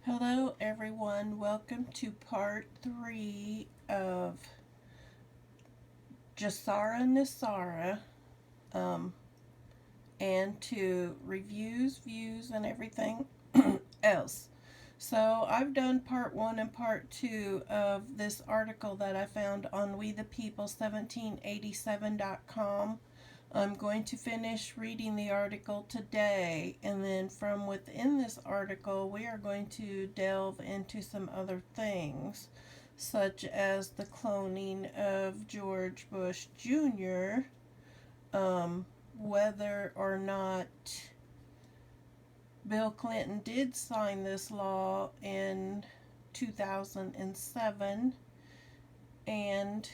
Hello, everyone. Welcome to part 3 of Gesara, Nesara, um, and to reviews, views, and everything else. So, I've done part 1 and part 2 of this article that I found on wethepeople1787.com. I'm going to finish reading the article today, and then from within this article, we are going to delve into some other things, such as the cloning of George Bush Jr., whether or not Bill Clinton did sign this law in 2007, and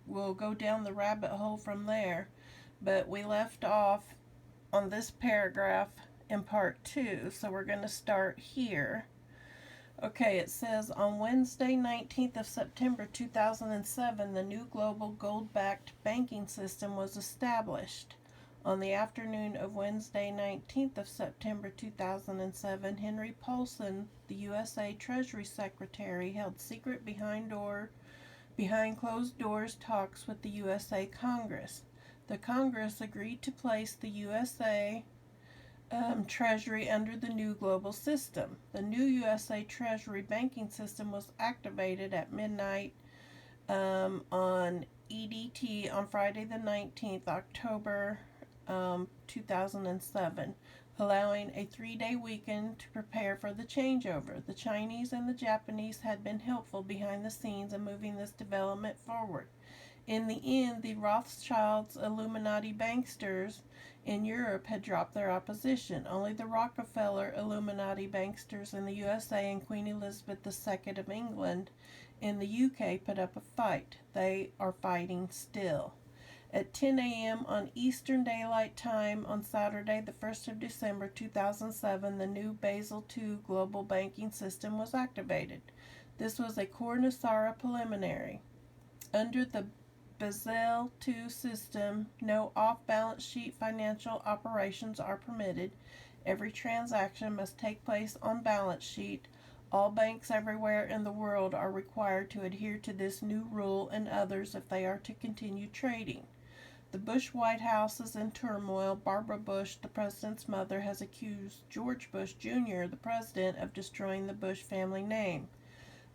we'll go down the rabbit hole from there. But we left off on this paragraph in part 2, so we're going to start here. Okay, it says on Wednesday, 19th of September 2007, the new global gold-backed banking system was established. On the afternoon of Wednesday, 19th of September 2007, Henry Paulson, the USA Treasury Secretary, held secret behind closed doors talks with the USA Congress. The Congress agreed to place the USA Treasury under the new global system. The new USA Treasury banking system was activated at midnight on EDT on Friday the 19th, October 2007, allowing a 3-day weekend to prepare for the changeover. The Chinese and the Japanese had been helpful behind the scenes in moving this development forward. In the end, the Rothschilds Illuminati banksters in Europe had dropped their opposition. Only the Rockefeller Illuminati banksters in the USA and Queen Elizabeth II of England in the UK put up a fight. They are fighting still. At 10 a.m. on Eastern Daylight Time on Saturday, the 1st of December 2007, the new Basel II global banking system was activated. This was a core Nesara preliminary. Under the Basel II system, no off-balance sheet financial operations are permitted. Every transaction must take place on balance sheet. All banks everywhere in the world are required to adhere to this new rule and others if they are to continue trading. The Bush White House is in turmoil. Barbara Bush, the president's mother, has accused George Bush Jr., the president, of destroying the Bush family name.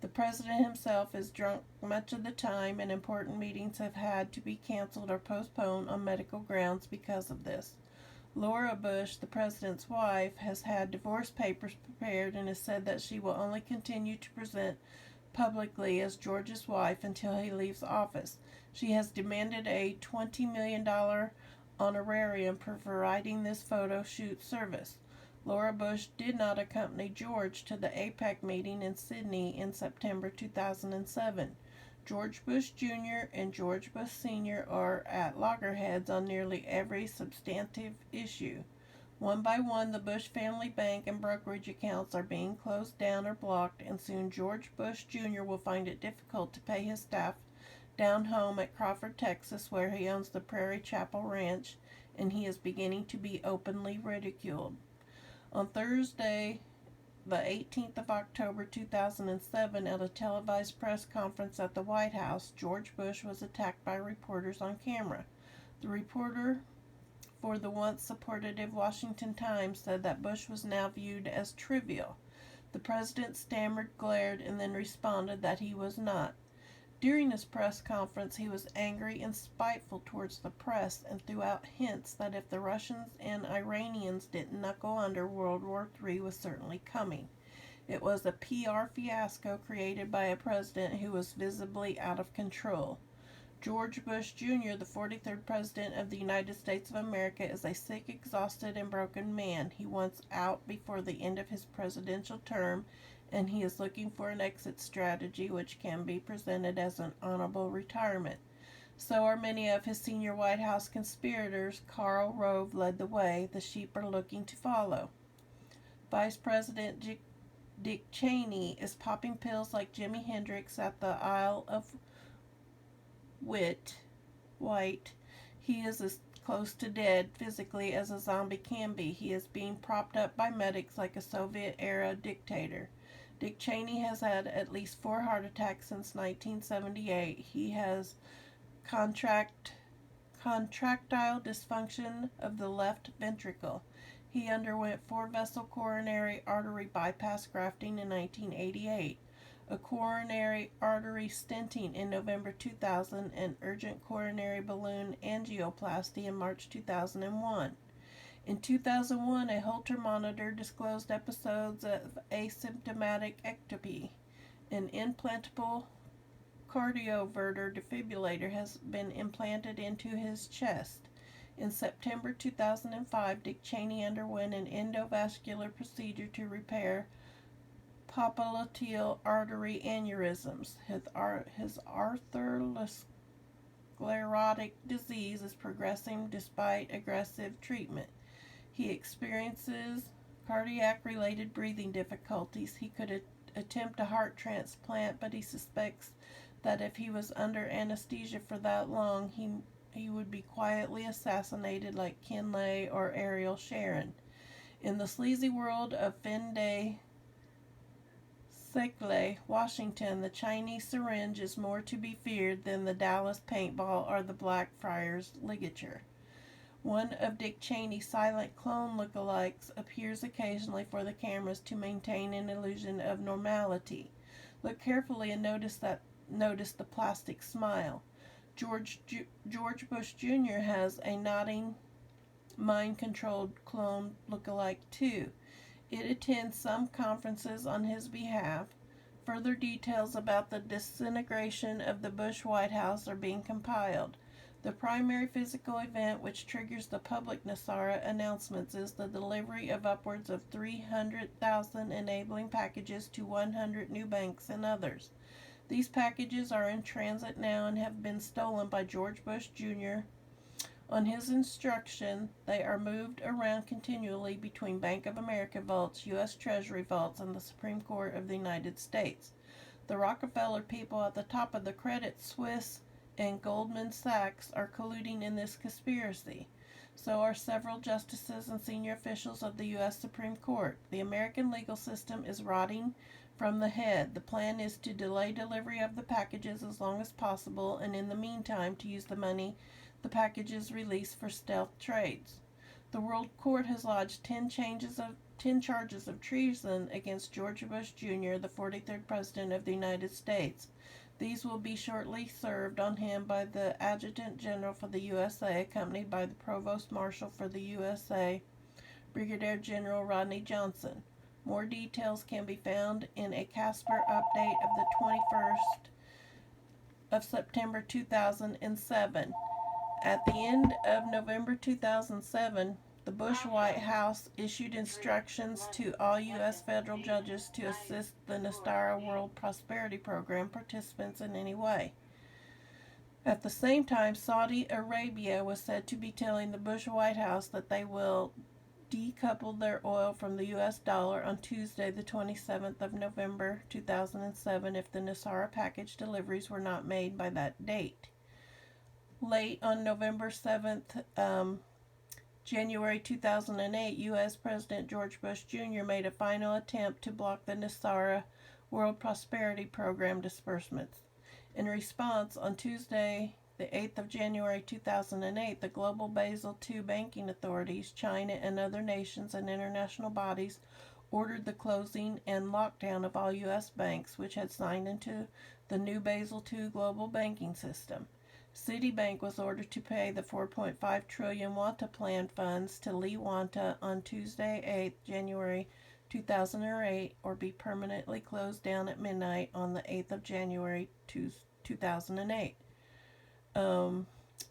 The president himself is drunk much of the time, and important meetings have had to be canceled or postponed on medical grounds because of this. Laura Bush, the president's wife, has had divorce papers prepared and has said that she will only continue to present publicly as George's wife until he leaves office. She has demanded a $20 million honorarium for providing this photo shoot service. Laura Bush did not accompany George to the APEC meeting in Sydney in September 2007. George Bush Jr. and George Bush Sr. are at loggerheads on nearly every substantive issue. One by one, the Bush family bank and brokerage accounts are being closed down or blocked, and soon George Bush Jr. will find it difficult to pay his staff down home at Crawford, Texas, where he owns the Prairie Chapel Ranch, and he is beginning to be openly ridiculed. On Thursday, the 18th of October 2007, at a televised press conference at the White House, George Bush was attacked by reporters on camera. The reporter for the once supportive Washington Times said that Bush was now viewed as trivial. The president stammered, glared, and then responded that he was not. During his press conference, he was angry and spiteful towards the press and threw out hints that if the Russians and Iranians didn't knuckle under, World War III was certainly coming. It was a PR fiasco created by a president who was visibly out of control. George Bush Jr., the 43rd President of the United States of America, is a sick, exhausted, and broken man. He wants out before the end of his presidential term, and he is looking for an exit strategy which can be presented as an honorable retirement. So are many of his senior White House conspirators. Karl Rove led the way. The sheep are looking to follow. Vice President Dick Cheney is popping pills like Jimi Hendrix at the Isle of Wight. He is as close to dead physically as a zombie can be. He is being propped up by medics like a Soviet-era dictator. Dick Cheney has had at least 4 heart attacks since 1978. He has contractile dysfunction of the left ventricle. He underwent 4-vessel coronary artery bypass grafting in 1988, a coronary artery stenting in November 2000, and urgent coronary balloon angioplasty in March 2001. In 2001, a Holter monitor disclosed episodes of asymptomatic ectopy. An implantable cardioverter defibrillator has been implanted into his chest. In September 2005, Dick Cheney underwent an endovascular procedure to repair popliteal artery aneurysms. His atherosclerotic disease is progressing despite aggressive treatment. He experiences cardiac-related breathing difficulties. He could attempt a heart transplant, but he suspects that if he was under anesthesia for that long, he would be quietly assassinated like Ken Lay or Ariel Sharon. In the sleazy world of Fin de Siècle, Washington, the Chinese syringe is more to be feared than the Dallas paintball or the Blackfriars ligature. One of Dick Cheney's silent clone lookalikes appears occasionally for the cameras to maintain an illusion of normality. Look carefully and notice the plastic smile. George Bush Jr. has a nodding, mind-controlled clone lookalike too. It attends some conferences on his behalf. Further details about the disintegration of the Bush White House are being compiled. The primary physical event which triggers the public Nesara announcements is the delivery of upwards of 300,000 enabling packages to 100 new banks and others. These packages are in transit now and have been stolen by George Bush Jr. On his instruction, they are moved around continually between Bank of America vaults, U.S. Treasury vaults, and the Supreme Court of the United States. The Rockefeller people at the top of the Credit Suisse and Goldman Sachs are colluding in this conspiracy. So are several justices and senior officials of the U.S. Supreme Court. The American legal system is rotting from the head. The plan is to delay delivery of the packages as long as possible, and in the meantime to use the money the packages release for stealth trades. The World Court has lodged 10 charges of treason against George Bush Jr., the 43rd President of the United States. These will be shortly served on him by the Adjutant General for the USA, accompanied by the Provost Marshal for the USA, Brigadier General Rodney Johnson. More details can be found in a Casper update of the 21st of September 2007. At the end of November 2007, the Bush White House issued instructions to all U.S. federal judges to assist the Nesara World Prosperity Program participants in any way. At the same time, Saudi Arabia was said to be telling the Bush White House that they will decouple their oil from the U.S. dollar on Tuesday, the 27th of November 2007, if the Nesara package deliveries were not made by that date. Late on November 7th, January 2008, U.S. President George Bush Jr. made a final attempt to block the Nesara World Prosperity Program disbursements. In response, on Tuesday, the 8th of January 2008, the global Basel II banking authorities, China, and other nations and international bodies ordered the closing and lockdown of all U.S. banks which had signed into the new Basel II global banking system. Citibank was ordered to pay the 4.5 trillion Wanta plan funds to Lee Wanta on Tuesday, 8th January 2008, or be permanently closed down at midnight on the 8th of January 2008.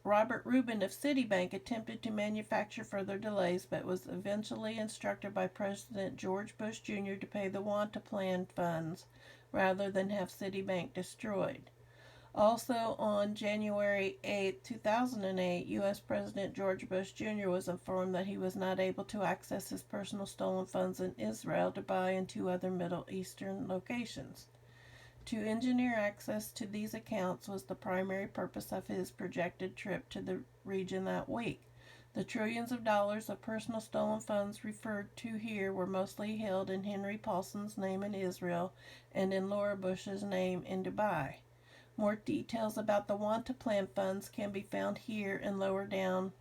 Robert Rubin of Citibank attempted to manufacture further delays, but was eventually instructed by President George Bush Jr. to pay the Wanta plan funds rather than have Citibank destroyed. Also on January 8, 2008, U.S. President George Bush Jr. was informed that he was not able to access his personal stolen funds in Israel, Dubai, and 2 other Middle Eastern locations. To engineer access to these accounts was the primary purpose of his projected trip to the region that week. The trillions of dollars of personal stolen funds referred to here were mostly held in Henry Paulson's name in Israel and in Laura Bush's name in Dubai. More details about the Want to Plan funds can be found here and lower down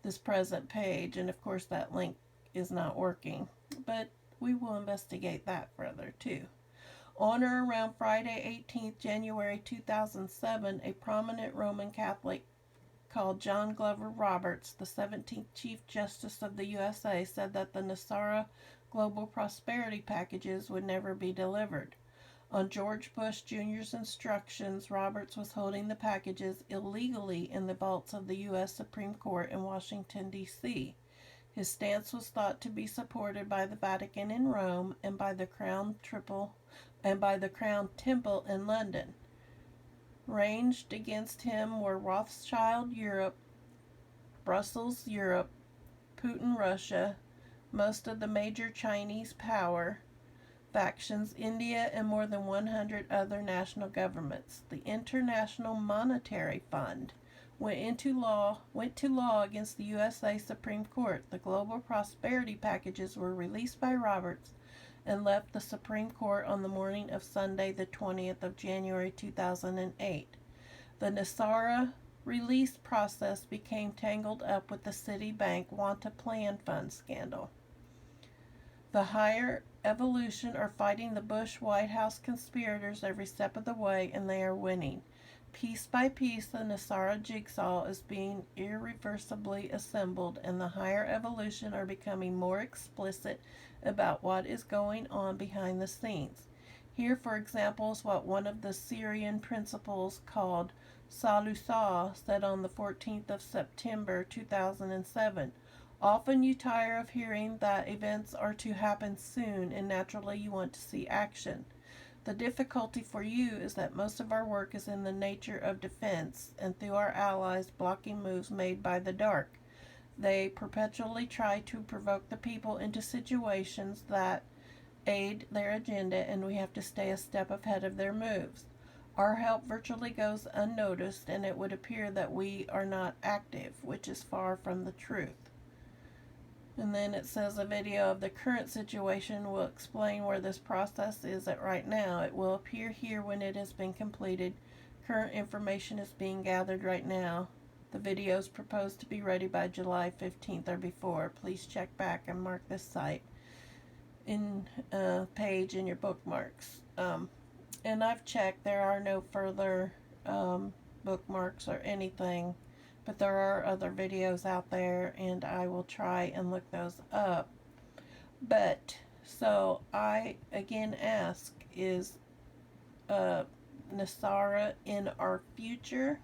this present page. And of course, that link is not working, but we will investigate that further too. On or around Friday, 18th January 2007, a prominent Roman Catholic called John Glover Roberts, the 17th Chief Justice of the USA, said that the Nesara Global Prosperity packages would never be delivered. On George Bush Jr.'s instructions, Roberts was holding the packages illegally in the vaults of the U.S. Supreme Court in Washington, D.C. His stance was thought to be supported by the Vatican in Rome and by the Crown Temple in London. Ranged against him were Rothschild Europe, Brussels Europe, Putin Russia, most of the major Chinese power factions, India, and more than 100 other national governments. The International Monetary Fund went to law against the USA Supreme Court. The Global Prosperity packages were released by Roberts and left the Supreme Court on the morning of Sunday, the 20th of January 2008. The Nesara release process became tangled up with the Citibank Want to Plan Fund scandal. The higher evolution are fighting the Bush White House conspirators every step of the way, and they are winning. Piece by piece, the Nesara jigsaw is being irreversibly assembled, and the higher evolution are becoming more explicit about what is going on behind the scenes. Here, for example, is what one of the Syrian principals called Salusa said on the 14th of September 2007. Often you tire of hearing that events are to happen soon, and naturally you want to see action. The difficulty for you is that most of our work is in the nature of defense, and through our allies blocking moves made by the dark. They perpetually try to provoke the people into situations that aid their agenda, and we have to stay a step ahead of their moves. Our help virtually goes unnoticed, and it would appear that we are not active, which is far from the truth. And then it says a video of the current situation will explain where this process is at right now. It will appear here when it has been completed. Current information is being gathered right now. The video is proposed to be ready by July 15th or before. Please check back and mark this site in page in your bookmarks. And I've checked, there are no further bookmarks or anything, but there are other videos out there, and I will try and look those up. But so I again ask, is Nesara in our future?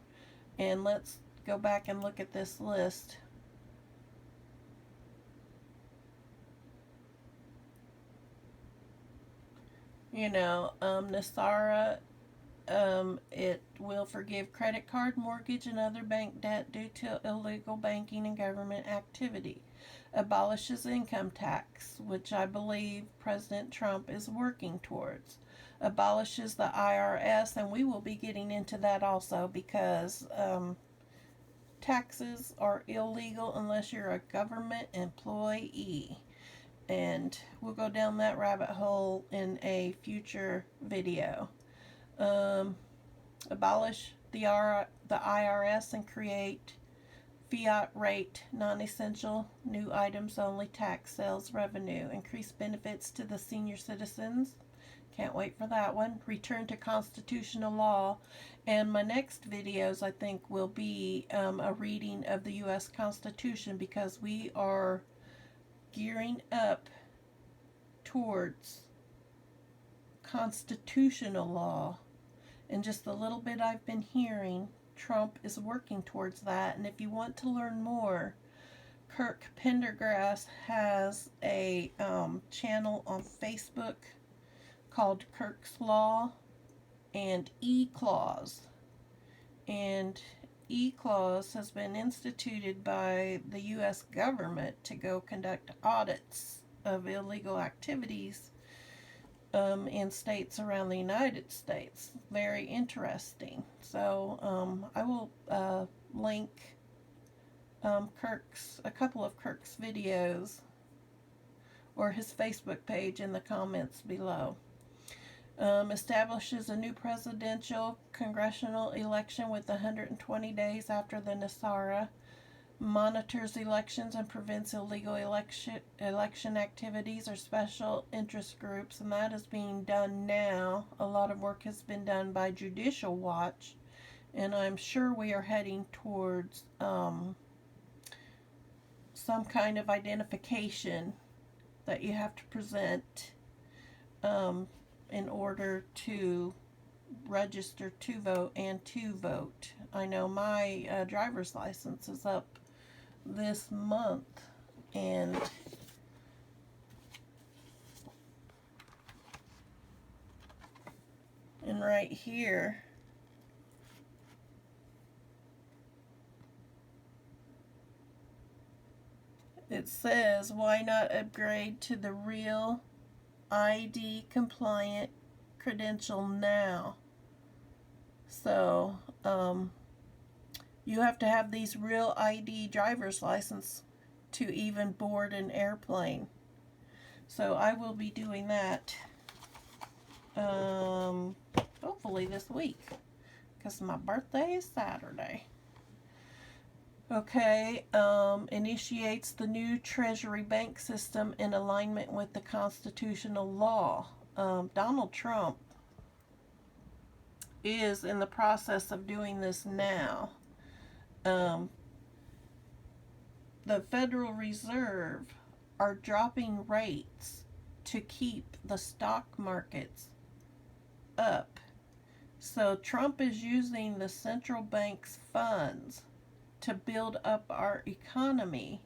And let's go back and look at this list. Nesara, it will forgive credit card, mortgage, and other bank debt due to illegal banking and government activity. Abolishes income tax, which I believe President Trump is working towards. Abolishes the IRS, and we will be getting into that also because taxes are illegal unless you're a government employee. And we'll go down that rabbit hole in a future video. Abolish the IRS and create fiat rate, non-essential, new items only tax sales revenue. Increase benefits to the senior citizens. Can't wait for that one. Return to constitutional law. And my next videos, I think, will be a reading of the U.S. Constitution, because we are gearing up towards constitutional law. And just the little bit I've been hearing, Trump is working towards that. And if you want to learn more, Kirk Pendergrass has a channel on Facebook called Kirk's Law and E-Clause. And E-Clause has been instituted by the U.S. government to go conduct audits of illegal activities in states around the United States. Very interesting. So I will link a couple of Kirk's videos or his Facebook page in the comments below. Establishes a new presidential congressional election with 120 days after the Nesara. Monitors elections and prevents illegal election activities or special interest groups, and that is being done now. A lot of work has been done by Judicial Watch, and I'm sure we are heading towards some kind of identification that you have to present in order to register to vote and to vote. I know my driver's license is up this month, and right here it says, why not upgrade to the real ID compliant credential now? So you have to have these real ID driver's license to even board an airplane. So I will be doing that hopefully this week, because my birthday is Saturday. Okay, initiates the new Treasury bank system in alignment with the constitutional law. Donald Trump is in the process of doing this now. The Federal Reserve are dropping rates to keep the stock markets up. So Trump is using the central bank's funds to build up our economy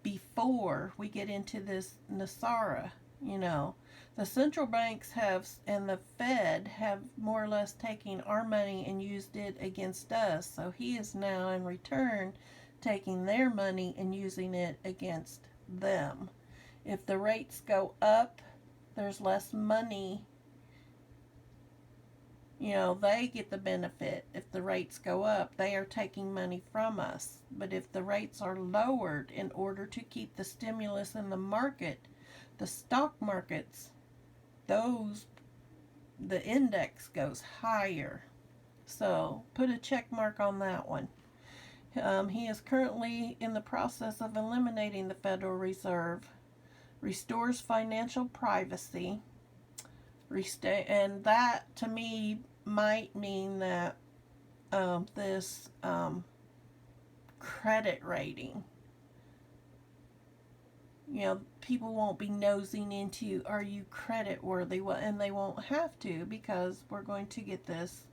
before we get into this Nesara. You know, the central banks have, and the Fed have more or less taken our money and used it against us. So he is now in return taking their money and using it against them. If the rates go up, there's less money. You know, they get the benefit. If the rates go up, they are taking money from us. But if the rates are lowered in order to keep the stimulus in the market, the stock markets, the index goes higher. So put a check mark on that one. He is currently in the process of eliminating the Federal Reserve, restores financial privacy, and that to me might mean that this credit rating, you know, people won't be nosing into, are you credit worthy? Well, and they won't have to, because we're going to get this,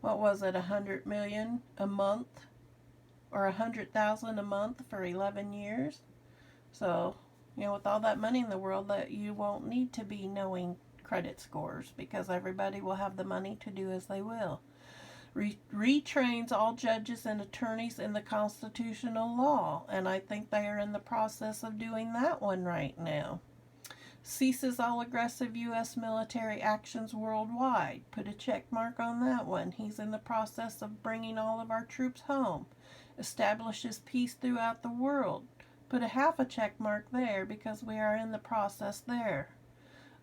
what was it, 100 million a month or 100,000 a month for 11 years. So, you know, with all that money in the world, that you won't need to be knowing credit scores, because everybody will have the money to do as they will. Retrains all judges and attorneys in the constitutional law, and I think they are in the process of doing that one right now. Ceases all aggressive U.S. military actions worldwide. Put a check mark on that one. He's in the process of bringing all of our troops home. Establishes peace throughout the world. Put a half a check mark there, because we are in the process there.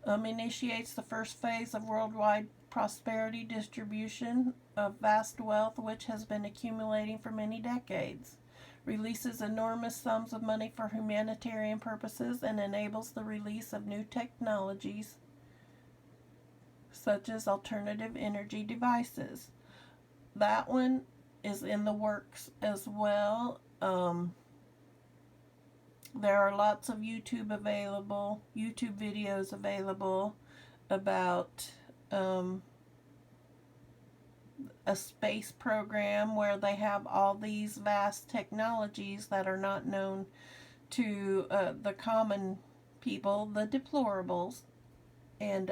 Initiates the first phase of worldwide prosperity distribution of vast wealth which has been accumulating for many decades. Releases enormous sums of money for humanitarian purposes and enables the release of new technologies such as alternative energy devices. That one is in the works as well. There are lots of YouTube videos available about a space program where they have all these vast technologies that are not known to the common people, the deplorables, and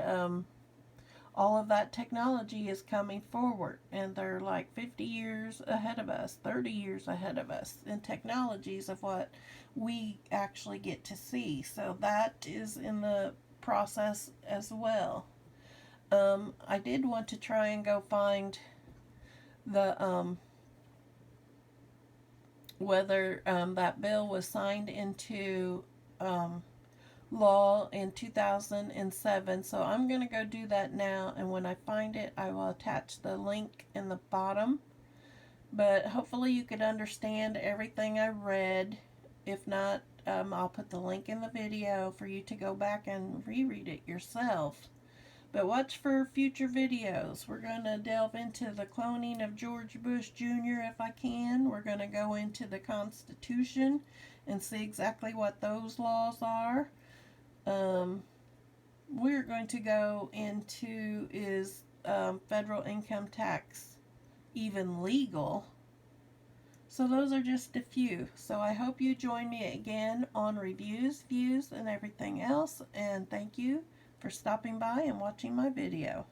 all of that technology is coming forward, and they're like 50 years ahead of us, 30 years ahead of us in technologies of what we actually get to see. So that is in the process as well. I did want to try and go find the whether that bill was signed into law in 2007. So I'm going to go do that now, and when I find it, I will attach the link in the bottom. But hopefully you could understand everything I read. If not, I'll put the link in the video for you to go back and reread it yourself. But watch for future videos. We're going to delve into the cloning of George Bush Jr. if I can. We're going to go into the Constitution and see exactly what those laws are. We're going to go into is federal income tax even legal? So those are just a few. So I hope you join me again on reviews, views, and everything else. And thank you for stopping by and watching my video.